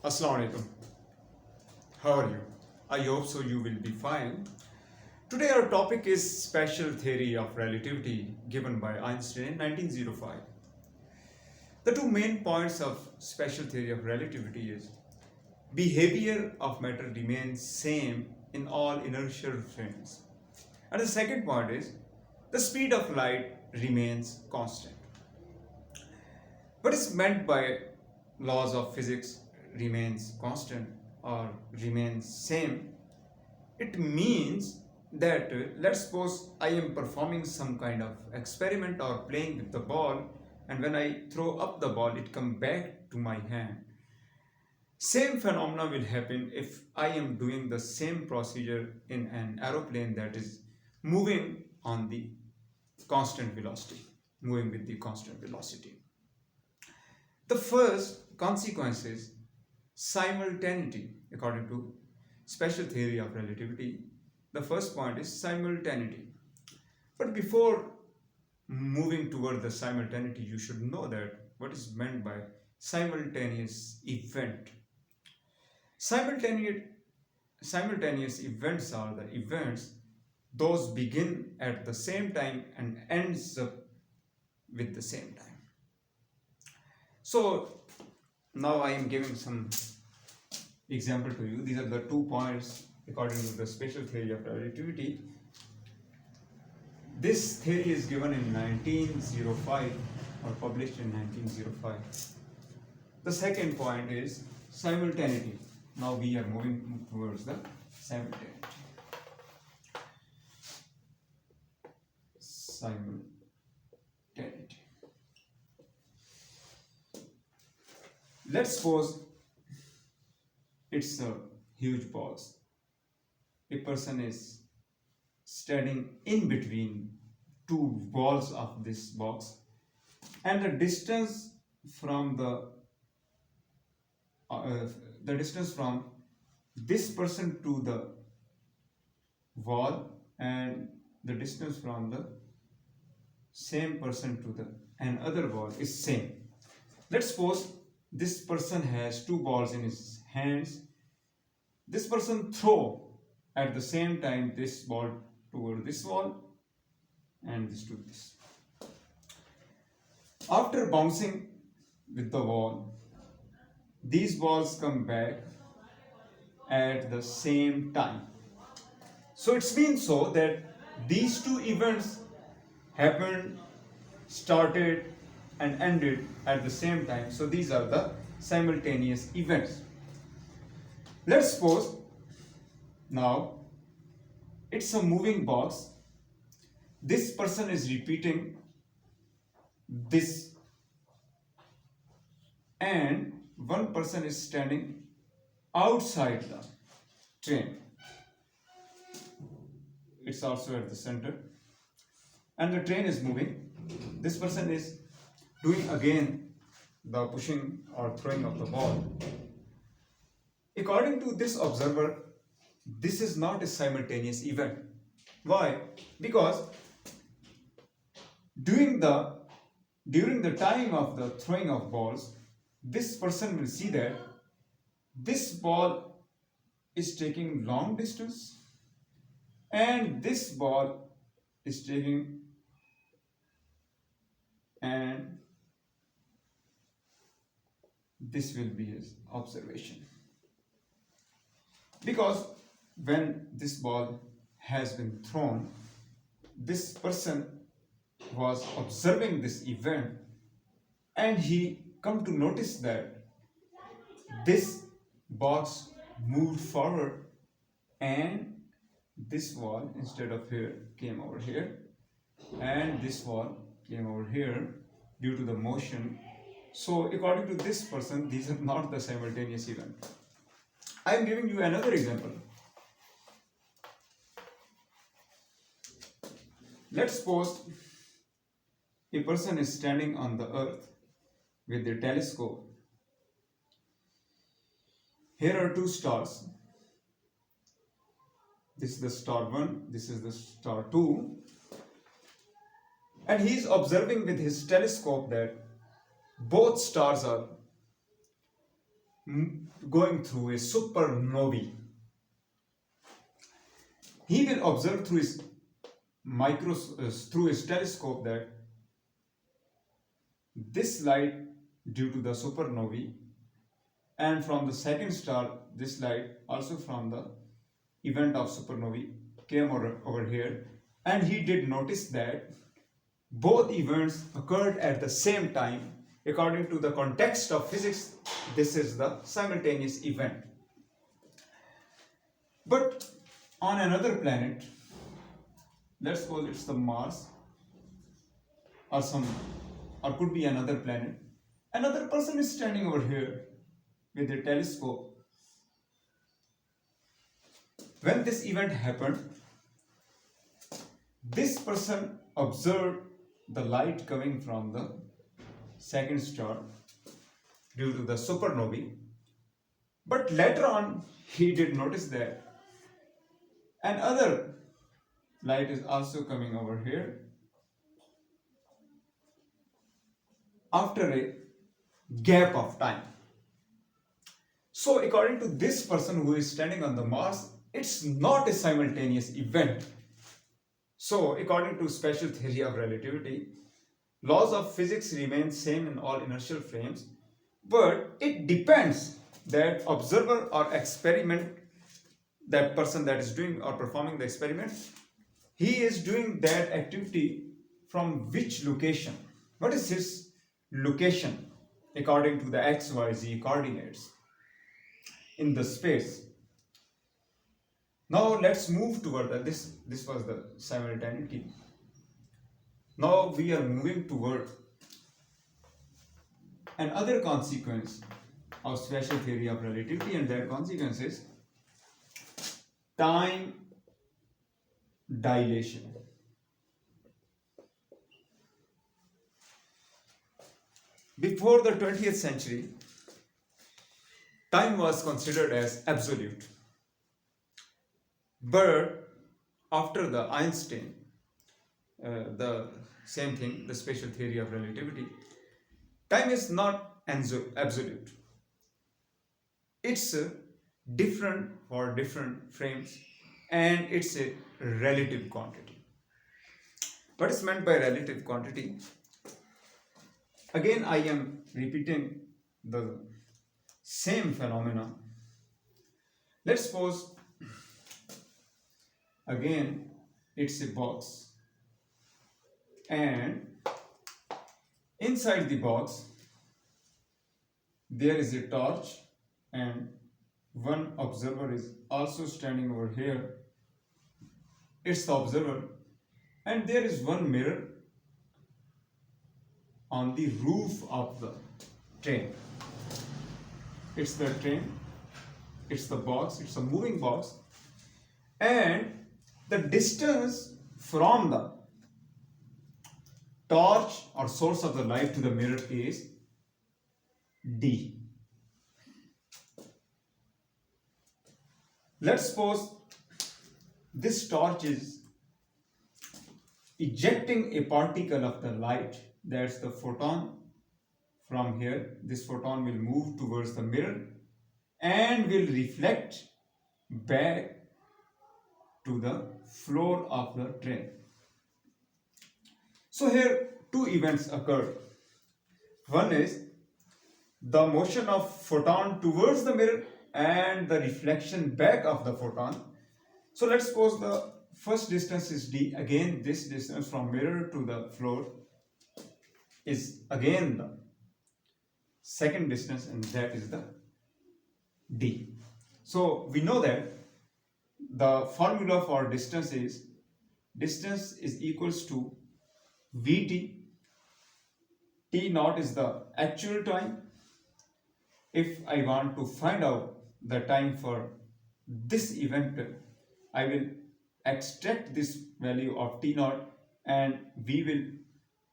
Assalamu alaikum. How are you? I hope so you will be fine. Today our topic is special theory of relativity given by Einstein in 1905. The two main points of special theory of relativity is behavior of matter remains same in all inertial frames. And the second point is the speed of light remains constant. What is meant by laws of physics remains constant or remains same? It means that let's suppose I am performing some kind of experiment or playing with the ball, and when I throw up the ball it come back to my hand. Same phenomena will happen if I am doing the same procedure in an aeroplane that is moving on the constant velocity, moving with the constant velocity. The first consequence is simultaneity. According to special theory of relativity, the first point is simultaneity. But before moving toward the simultaneity, you should know that what is meant by simultaneous event. Simultaneous, simultaneous events are the events those begin at the same time and ends up with the same time. So now I am giving some example to you. These are the 2 points according to the special theory of relativity. This theory is given in 1905 or published in 1905. The second point is simultaneity. Now we are moving towards the simultaneity. Simultaneity. Let's suppose it's a huge box. A person is standing in between two walls of this box, and the distance from the distance from this person to the wall and the distance from the same person to the another wall is same. Let's suppose this person has two balls in his hands. This person throw at the same time this ball toward this wall and this to this. After bouncing with the wall, these balls come back at the same time. So it's been so that these two events happened, started and ended at the same time. So these are the simultaneous events. Let's suppose now it's a moving box. This person is repeating this, and one person is standing outside the train. It's also at the center, and the train is moving. This person is doing again the pushing or throwing of the ball. According to this observer, this is not a simultaneous event. Why? Because during the time of the throwing of balls, this person will see that this ball is taking long distance and this ball is taking, and this will be his observation. Because when this ball has been thrown, this person was observing this event and he come to notice that this box moved forward and this wall instead of here came over here and this wall came over here due to the motion. So according to this person, these are not the simultaneous event. I am giving you another example. Let's suppose a person is standing on the earth with a telescope. Here are two stars. This is the star 1, this is the star 2. And he is observing with his telescope that both stars are going through a supernovae, he will observe through his through his telescope that this light due to the supernovae, and from the second star this light also from the event of supernovae came over here, and he did notice that both events occurred at the same time. According to the context of physics, this is the simultaneous event. But on another planet, let's suppose it's the Mars or or could be another planet, another person is standing over here with a telescope. When this event happened, this person observed the light coming from the second star due to the supernovae, but later on he did notice that another light is also coming over here after a gap of time. So according to this person who is standing on the Mars, it's not a simultaneous event. So according to special theory of relativity, laws of physics remain same in all inertial frames, but it depends that observer or experiment, that person that is doing or performing the experiment, he is doing that activity from which location? What is his location according to the XYZ coordinates in the space? Now let's move toward this was the simultaneity. Now we are moving toward another consequence of special theory of relativity, and that consequence is time dilation. Before the 20th century, time was considered as absolute. But after the Einstein, the same thing, the special theory of relativity, time is not absolute. It's different for different frames, and it's a relative quantity. What is meant by relative quantity? Again, I am repeating the same phenomena. Let's suppose again it's a box, and inside the box there is a torch, and one observer is also standing over here. It's the observer, and there is one mirror on the roof of the train. It's the train, it's the box, it's a moving box, and the distance from the torch or source of the light to the mirror is d. Let's suppose this torch is ejecting a particle of the light, that's the photon. From here, this photon will move towards the mirror and will reflect back to the floor of the train. So here two events occur. One is the motion of photon towards the mirror and the reflection back of the photon. So let's suppose the first distance is d. Again, this distance from mirror to the floor is again the second distance, and that is the d. So we know that the formula for distance is equals to vt. T naught is the actual time. If I want to find out the time for this event, I will extract this value of T naught, and we will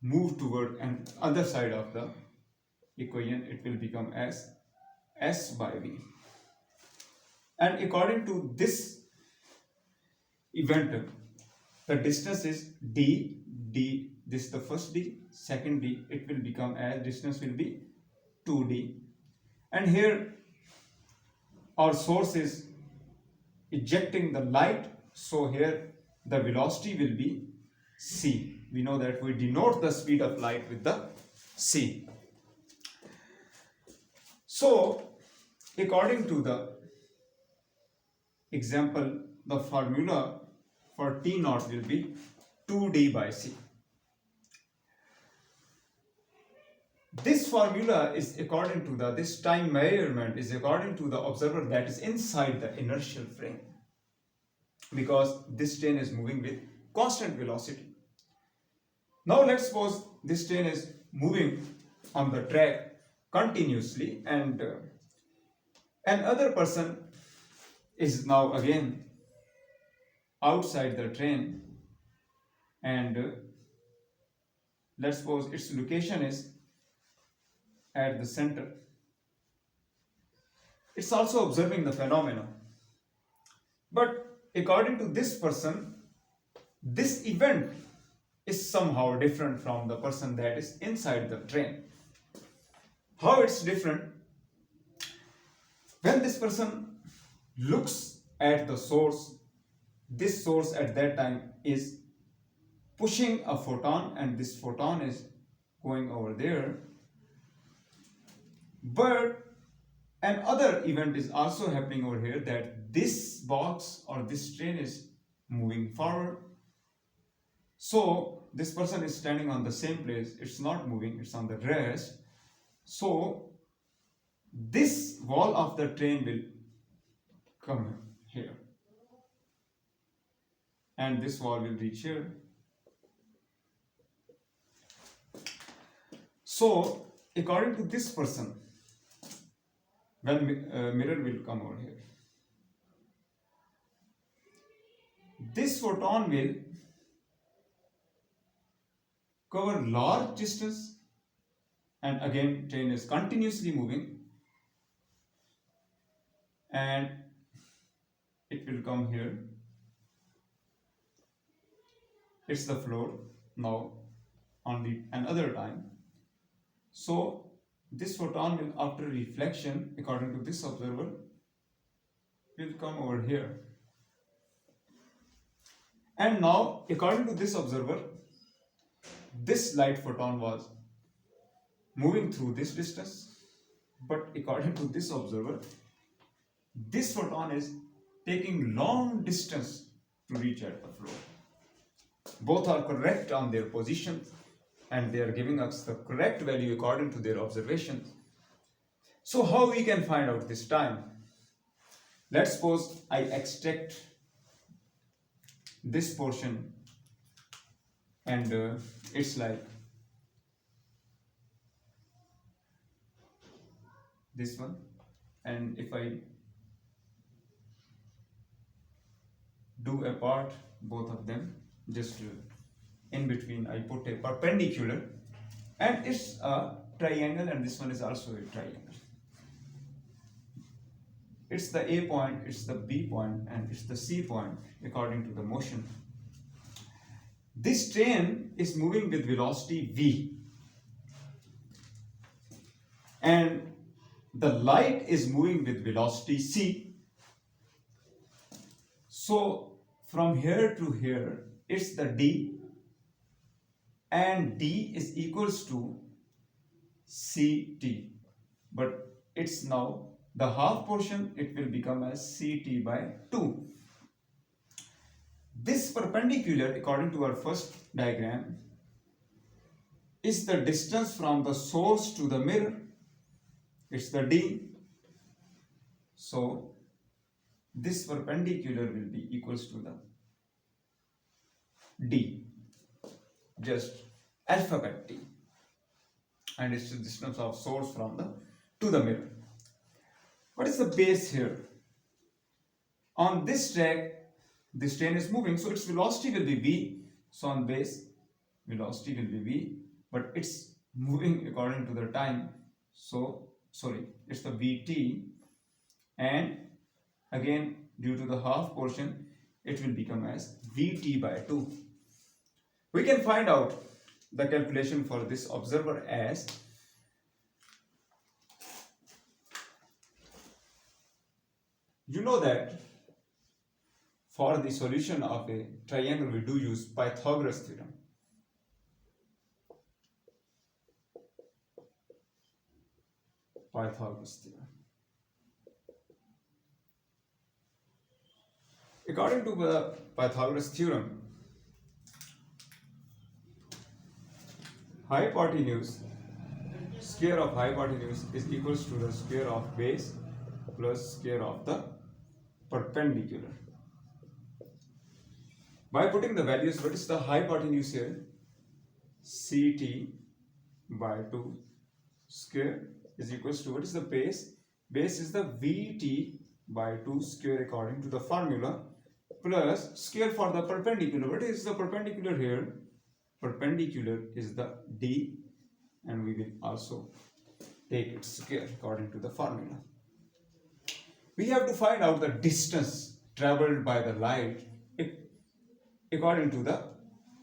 move toward an other side of the equation. It will become as S by V. And according to this event, the distance is d. This is the first d, second d. It will become as distance will be 2d. And here our source is ejecting the light, so here the velocity will be c. We know that we denote the speed of light with the c. So according to the example, the formula for T naught will be 2d by c. This formula is according to this time measurement is according to the observer that is inside the inertial frame, because this train is moving with constant velocity. Now let's suppose this train is moving on the track continuously, and another person is now again outside the train, and let's suppose its location is at the center. It's also observing the phenomena, but according to this person, this event is somehow different from the person that is inside the train. How it's different? When this person looks at the source, this source at that time is pushing a photon, and this photon is going over there. But another event is also happening over here, that this box or this train is moving forward. So this person is standing on the same place, it's not moving, it's on the rest. So this wall of the train will come here, and this wall will reach here. So according to this person, when mirror will come over here, this photon will cover large distance, and again train is continuously moving, and it will come here. It's the floor now on the another time. So this photon will, after reflection, according to this observer, will come over here. And now according to this observer, this light photon was moving through this distance, but according to this observer, this photon is taking long distance to reach at the floor. Both are correct on their positions, and they are giving us the correct value according to their observations. So how we can find out this time? Let's suppose I extract this portion, and it's like this one, and if I do apart both of them, just in between I put a perpendicular, and it's a triangle, and this one is also a triangle. It's the A point, it's the B point, and it's the C point according to the motion. This train is moving with velocity v, and the light is moving with velocity c. So from here to here, it's the d, and d is equals to ct, but it's now the half portion, it will become as ct by 2. This perpendicular, according to our first diagram, is the distance from the source to the mirror. It's the d. So this perpendicular will be equals to the d, just alphabet t, and it's the distance of source from the to the mirror. What is the base here? On this track, this train is moving, so its velocity will be v. So on base, velocity will be v, but it's moving according to the time. So it's the vt, and again due to the half portion, it will become as vt by 2. We can find out the calculation for this observer as You know that for the solution of a triangle we do use Pythagoras theorem. Pythagoras theorem. According to the Pythagoras theorem, hypotenuse, square of hypotenuse is equals to the square of base plus square of the perpendicular. By putting the values, what is the hypotenuse here? Ct by 2 square is equals to, what is the base? Base is the Vt by 2 square according to the formula, plus square for the perpendicular. What is the perpendicular here? Perpendicular is the d, and we will also take its square according to the formula. We have to find out the distance traveled by the light according to the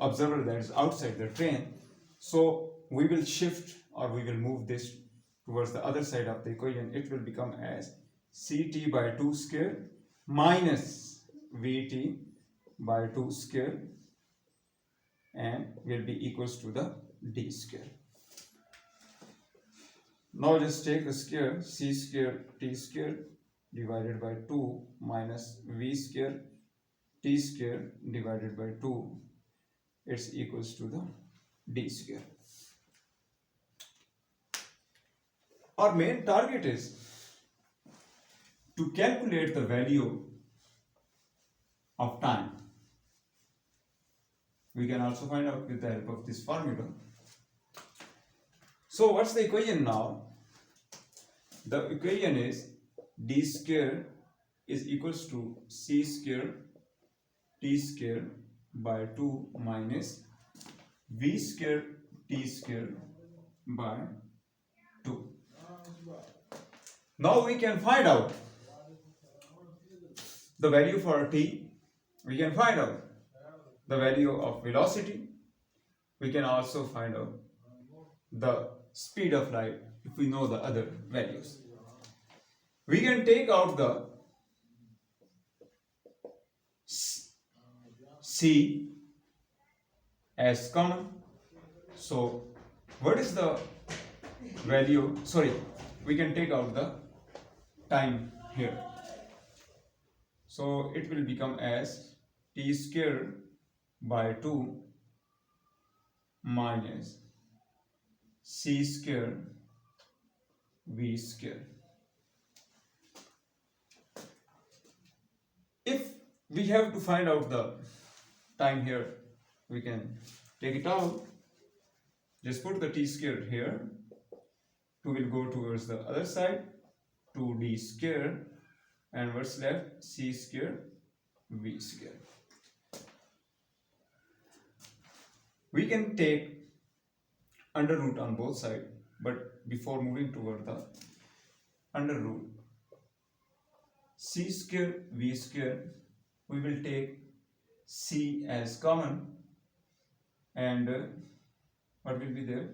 observer that is outside the train. So we will shift, or we will move this towards the other side of the equation. It will become as Ct by 2 square minus Vt by 2 square, and will be equals to the d square. Now just take the square, c square t square divided by 2 minus v square t square divided by 2, it's equals to the d square. Our main target is to calculate the value of time. We can also find out with the help of this formula. So what's the equation now? The equation is d square is equals to c square t square by 2 minus v square t square by 2. Now we can find out the value for t. We can find out the value of velocity. We can also find out the speed of light if we know the other values. We can take out the c as common. So what is the value? Sorry, we can take out the time here. So it will become as t square by 2 minus c square v square. If we have to find out the time here, we can take it out. Just put the t square here. 2 will go towards the other side. 2d square, and what's left? C square v square. We can take under root on both sides, but before moving toward the under root, c square v square, we will take c as common, and what will be there?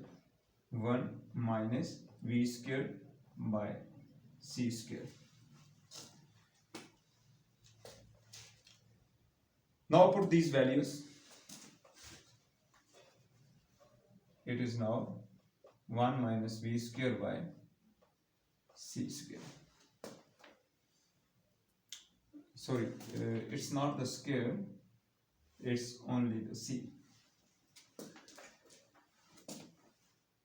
1 minus v square by c square. Now put these values. It is now 1 minus v square by c square. Sorry, it's not the square, it's only the c.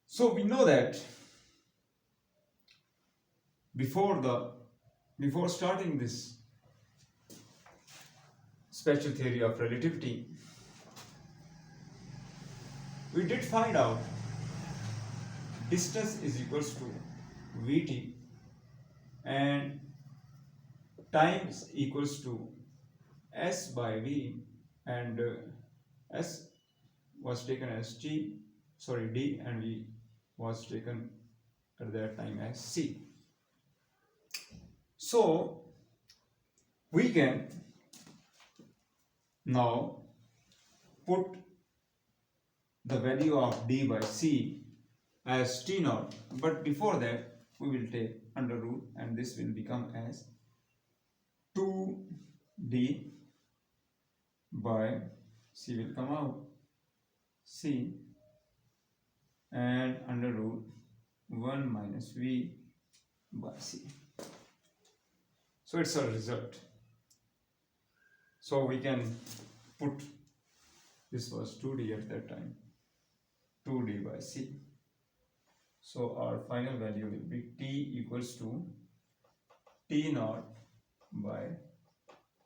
So we know that before starting this special theory of relativity, we did find out distance is equals to Vt and time is equals to S by V, and S was taken as D, and V was taken at that time as C. So we can now put the value of D by C as T naught, but before that we will take under root, and this will become as 2d by c will come out, c, and under root 1 minus v by c. So it's a result. So we can put, this was 2d at that time, 2d by c. So our final value will be t equals to t naught by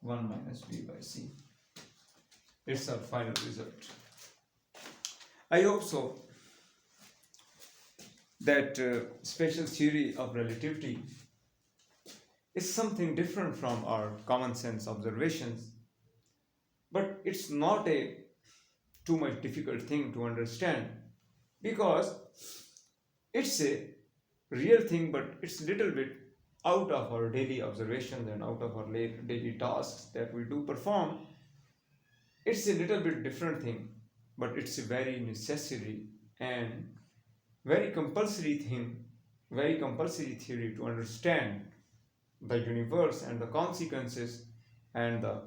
1 minus v by c. It's our final result. I hope so that special theory of relativity is something different from our common sense observations, but it's not a too much difficult thing to understand because it's a real thing, but it's a little bit out of our daily observations and out of our daily tasks that we do perform. It's a little bit different thing, but it's a very necessary and very compulsory thing, very compulsory theory to understand the universe and the consequences and the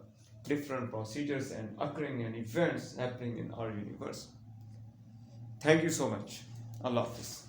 different procedures and occurring and events happening in our universe. Thank you so much. Allah Hafiz.